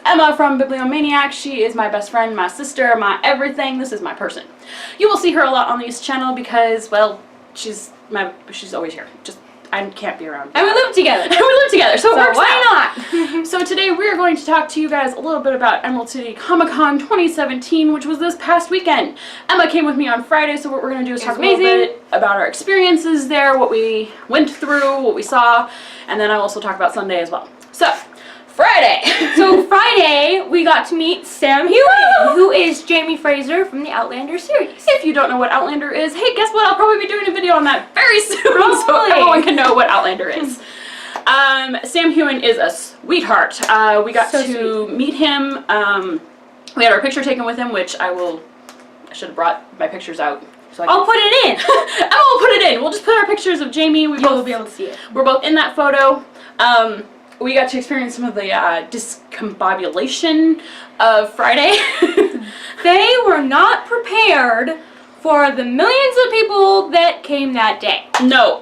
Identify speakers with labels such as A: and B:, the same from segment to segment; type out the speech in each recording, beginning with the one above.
A: Emma from Bibliomaniac. She is my best friend, my sister, my everything. This is my person. You will see her a lot on this channel because, well, she's always here. Just, I can't be around.
B: And we live together.
A: And we live together, so it works
B: why
A: out.
B: not?
A: So today we are going to talk to you guys a little bit about Emerald City Comic Con 2017, which was this past weekend. Emma came with me on Friday, so what we're going to do is talk a little bit about our experiences there, what we went through, what we saw, and then I'll also talk about Sunday as well. So, Friday.
B: So Friday, we got to meet Sam Hewitt, who is Jamie Fraser from the Outlander series.
A: If you don't know what Outlander is, hey, guess what? I'll probably be doing a video on that very soon,
B: Probably.
A: so everyone can know what Outlander is. Sam Hewitt is a sweetheart. We got to meet him. We had our picture taken with him, which I should have brought my pictures out. So
B: I'll put it in.
A: I will put it in. We'll just put our pictures of Jamie.
B: You'll be able to see it.
A: We're both in that photo. We got to experience some of the discombobulation of Friday.
B: They were not prepared for the millions of people that came that day.
A: No,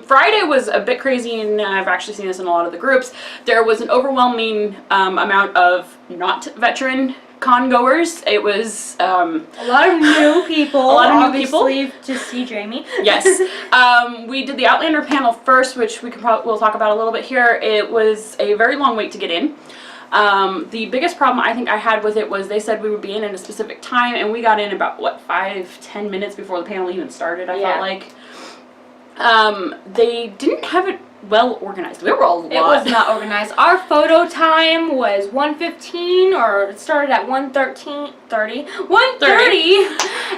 A: Friday was a bit crazy, and I've actually seen this in a lot of the groups. There was an overwhelming amount of not veteran con goers. It was
B: a lot of new people.
A: A lot of new people
B: to see Jamie.
A: Yes. We did the Outlander panel first, which we'll talk about a little bit here. It was a very long wait to get in. The biggest problem I think I had with it was they said we would be in at a specific time, and we got in about, what, 5-10 minutes before the panel even started, I felt like. They didn't have it well organized. We were a lot.
B: It was not organized. Our photo time was 1:15, or it started at 1:30,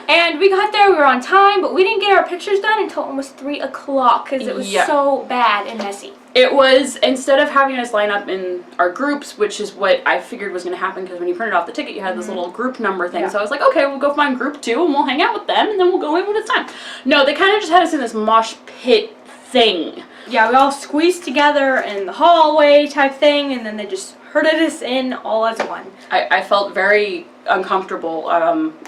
B: and we got there, we were on time, but we didn't get our pictures done until almost 3 o'clock because it was so bad and messy.
A: It was, instead of having us line up in our groups, which is what I figured was going to happen, because when you printed off the ticket you had this little group number thing, so I was like, okay, we'll go find group 2 and we'll hang out with them and then we'll go in when it's time. No, they kind of just had us in this mosh pit thing.
B: Yeah, we all squeezed together in the hallway type thing, and then they just herded us in all as one.
A: I felt very uncomfortable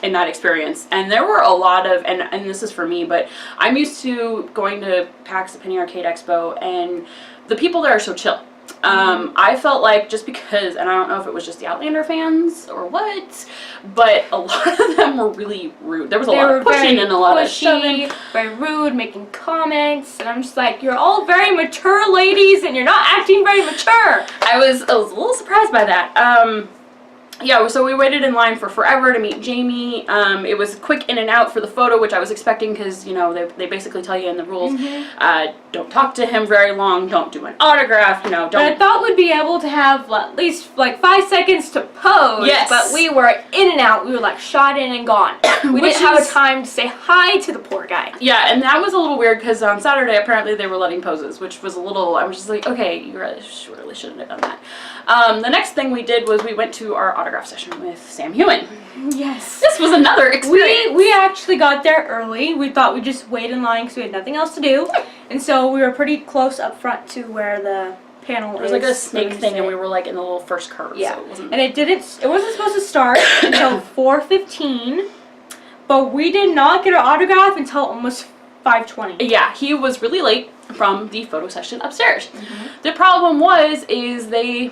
A: in that experience, and there were a lot of, and this is for me, but I'm used to going to PAX, the Penny Arcade Expo, and the people there are so chill. I felt like, just because, and I don't know if it was just the Outlander fans or what, but a lot of them were really rude. There was a lot of pushing and a lot of shoving.
B: Very rude, making comments, and I'm just like, you're all very mature ladies and you're not acting very mature.
A: I was a little surprised by that. Yeah, so we waited in line for forever to meet Jamie. It was quick in and out for the photo, which I was expecting because, you know, they basically tell you in the rules, don't talk to him very long, don't do an autograph, you know, don't.
B: But I thought we'd be able to have at least like 5 seconds to pose.
A: Yes.
B: But we were in and out. We were like shot in and gone. We didn't have a time to say hi to the poor guy.
A: Yeah, and that was a little weird because on Saturday apparently they were letting poses, which was a little, I was just like, okay, you really shouldn't have done that. The next thing we did was we went to our autograph session with Sam Hewitt.
B: Yes.
A: This was another experience.
B: We actually got there early. We thought we'd just wait in line because we had nothing else to do. And so we were pretty close up front to where the panel
A: It was like a snake thing, and we were like in the little first curve.
B: Yeah.
A: So it wasn't...
B: And it wasn't supposed to start until 4:15, but we did not get our autograph until almost 5:20.
A: Yeah, he was really late from the photo session upstairs. The problem is they...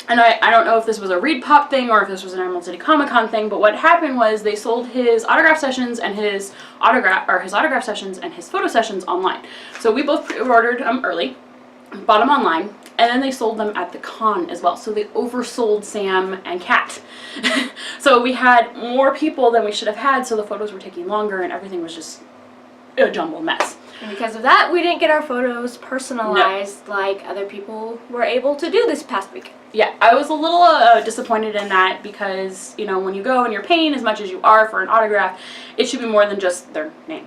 A: And I don't know if this was a Reed Pop thing or if this was an Emerald City Comic Con thing, but what happened was they sold his autograph sessions and his autograph sessions and his photo sessions online. So we both pre-ordered them early, bought them online, and then they sold them at the con as well. So they oversold Sam and Kat. So we had more people than we should have had, so the photos were taking longer and everything was just a jumbled mess.
B: And because of that, we didn't get our photos personalized like other people were able to do this past week.
A: Yeah, I was a little disappointed in that because, you know, when you go and you're paying as much as you are for an autograph, it should be more than just their name.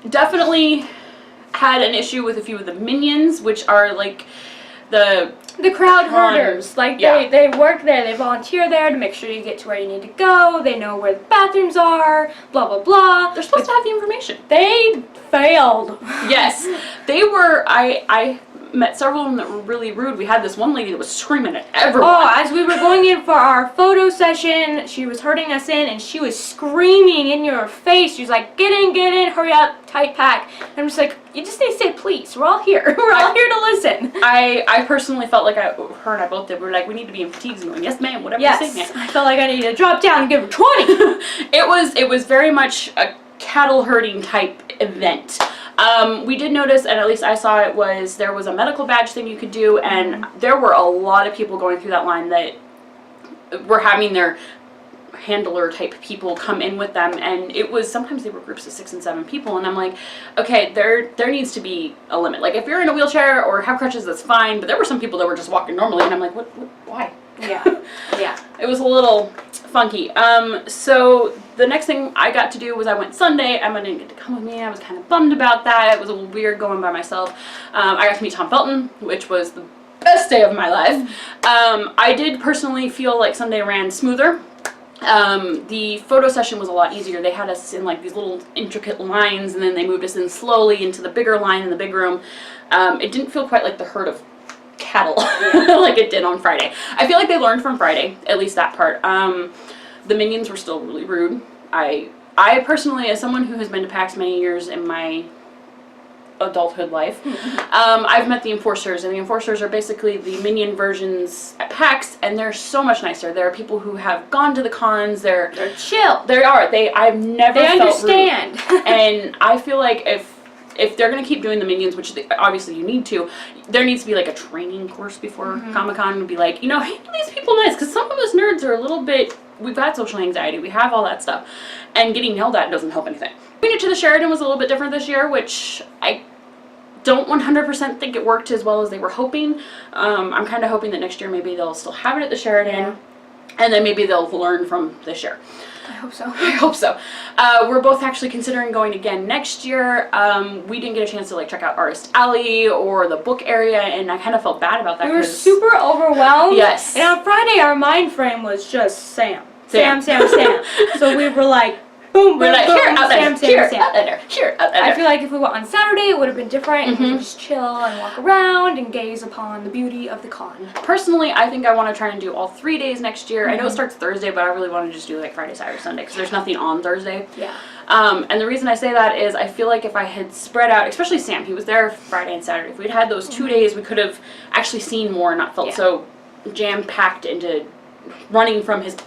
A: Definitely had an issue with a few of the minions, which are like the
B: crowd herders. Like they work there, they volunteer there to make sure you get to where you need to go. They know where the bathrooms are, blah blah blah.
A: They're supposed to have the information.
B: They failed.
A: Yes, they were. I met several of them that were really rude. We had this one lady that was screaming at everyone.
B: Oh, as we were going in for our photo session, she was herding us in, and she was screaming in your face. She was like, get in, hurry up, tight pack. And I'm just like, you just need to say please. We're all here. We're all here to listen.
A: I personally felt like her and I both did. We were like, we need to be in fatigues and going, yes ma'am, whatever you say, ma'am.
B: I felt like I needed to drop down and give her 20.
A: It was very much a cattle herding type event. We did notice, and at least I saw it, there was a medical badge thing you could do, and there were a lot of people going through that line that were having their handler type people come in with them, and it was, sometimes they were groups of 6 and 7 people, and I'm like, okay, there needs to be a limit. Like, if you're in a wheelchair or have crutches, that's fine, but there were some people that were just walking normally, and I'm like, why?
B: Yeah. Yeah.
A: It was a little funky. So the next thing I got to do was I went Sunday. Emma didn't get to come with me. I was kind of bummed about that. It was a little weird going by myself. I got to meet Tom Felton, which was the best day of my life. I did personally feel like Sunday ran smoother. The photo session was a lot easier. They had us in like these little intricate lines, and then they moved us in slowly into the bigger line in the big room. It didn't feel quite like the herd of cattle like it did on Friday. I feel like they learned from Friday, at least that part. The minions were still really rude. I personally, as someone who has been to PAX many years in my adulthood life, I've met the enforcers, and the enforcers are basically the minion versions at PAX, and they're so much nicer. There are people who have gone to the cons. They're
B: chill.
A: They are. I've never
B: they
A: felt
B: understand.
A: rude. And I feel like if they're going to keep doing the minions, which obviously you need to, there needs to be like a training course before Comic-Con to be like, handle these people nice, because some of us nerds are a little bit, we've got social anxiety, we have all that stuff, and getting yelled at doesn't help anything. Bringing it to the Sheraton was a little bit different this year, which I don't 100% think it worked as well as they were hoping. I'm kind of hoping that next year maybe they'll still have it at the Sheraton, and then maybe they'll learn from this year.
B: I hope so.
A: I hope so. We're both actually considering going again next year. We didn't get a chance to like check out Artist Alley or the book area, and I kind of felt bad about that.
B: We were super overwhelmed.
A: Yes.
B: And on Friday, our mind frame was just Sam. So we were like, boom,
A: we're like,
B: boom,
A: here, out there, here,
B: Sam.
A: out there, here, out there.
B: I feel like if we went on Saturday, it would have been different. And we could just chill and walk around and gaze upon the beauty of the con.
A: Personally, I think I want to try and do all 3 days next year. I know it starts Thursday, but I really want to just do like Friday, Saturday, Sunday, because there's nothing on Thursday.
B: Yeah.
A: And the reason I say that is I feel like if I had spread out, especially Sam, he was there Friday and Saturday. If we'd had those 2 days, we could have actually seen more and not felt so jam-packed into running from his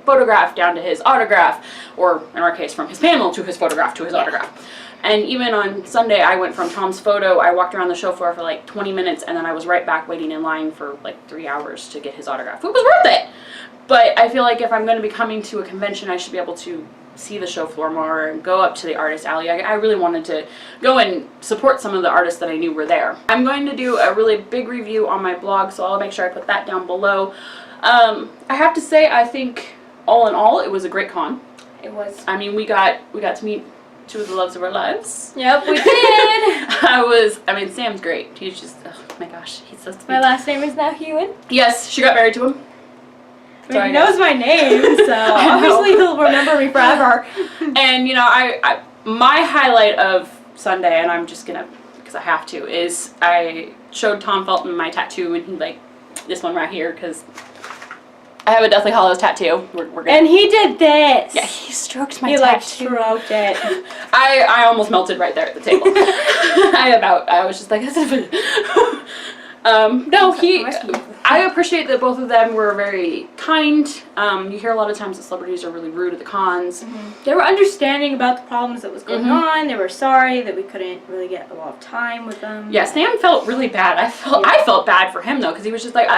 A: photograph down to his autograph, or in our case from his panel to his photograph to his autograph. And even on Sunday, I went from Tom's photo, I walked around the show floor for like 20 minutes, and then I was right back waiting in line for like 3 hours to get his autograph. It was worth it! But I feel like if I'm going to be coming to a convention, I should be able to see the show floor more and go up to the Artist Alley. I really wanted to go and support some of the artists that I knew were there. I'm going to do a really big review on my blog, so I'll make sure I put that down below. I have to say, I think all in all, it was a great con.
B: It was.
A: I mean, we got to meet 2 of the loves of our lives.
B: Yep, we did.
A: Sam's great. He's just, oh my gosh, he's so sweet.
B: My last name is now Hewen.
A: Yes, she got married to him.
B: He knows my name, so obviously he'll remember me forever.
A: And, my highlight of Sunday, and I'm just gonna, because I have to, is I showed Tom Felton my tattoo, and he's like, this one right here, because I have a Deathly Hallows tattoo. We're gonna,
B: and he did this.
A: Yeah, he stroked my
B: tattoo.
A: He
B: stroked it.
A: I almost melted right there at the table. I was just like, no, I appreciate that both of them were very kind. You hear a lot of times that celebrities are really rude at the cons.
B: They were understanding about the problems that was going on. They were sorry that we couldn't really get a lot of time with them.
A: Yeah, Sam felt really bad. I felt bad for him though, because he was just like,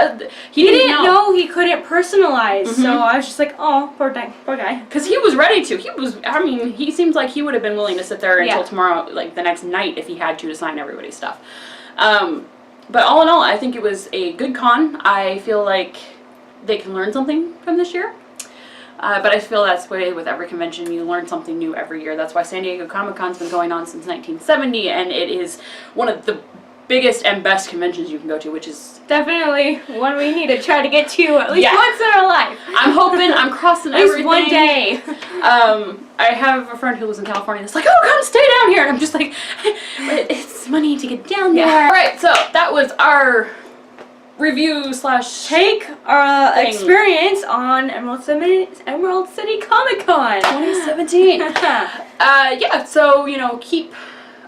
A: he
B: didn't know he couldn't personalize. So I was just like, oh, poor guy.
A: Because he was ready to. He seems like he would have been willing to sit there until tomorrow, like the next night, if he had to sign everybody's stuff. But all in all, I think it was a good con. I feel like they can learn something from this year. But I feel that's the way with every convention. You learn something new every year. That's why San Diego Comic-Con's been going on since 1970, and it is one of the biggest and best conventions you can go to, which is
B: definitely one we need to try to get to at least once in our life.
A: I'm hoping, I'm crossing
B: at least
A: everything.
B: one day.
A: I have a friend who lives in California that's like, oh, come stay down here. And I'm just like, but it's money to get down there. All right, so that was our review /
B: take our experience on Emerald City Comic Con
A: 2017. Yeah, so, you know, keep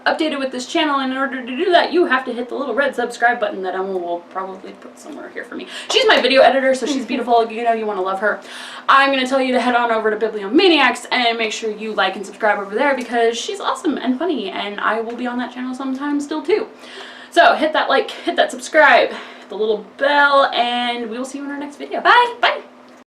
A: updated with this channel, and in order to do that you have to hit the little red subscribe button that Emma will probably put somewhere here for me. She's my video editor, so she's beautiful. You know, you want to love her. I'm going to tell you to head on over to Bibliomaniacs and make sure you like and subscribe over there because she's awesome and funny, and I will be on that channel sometime still too. So hit that like, hit that subscribe, hit the little bell, and we will see you in our next video.
B: Bye!
A: Bye!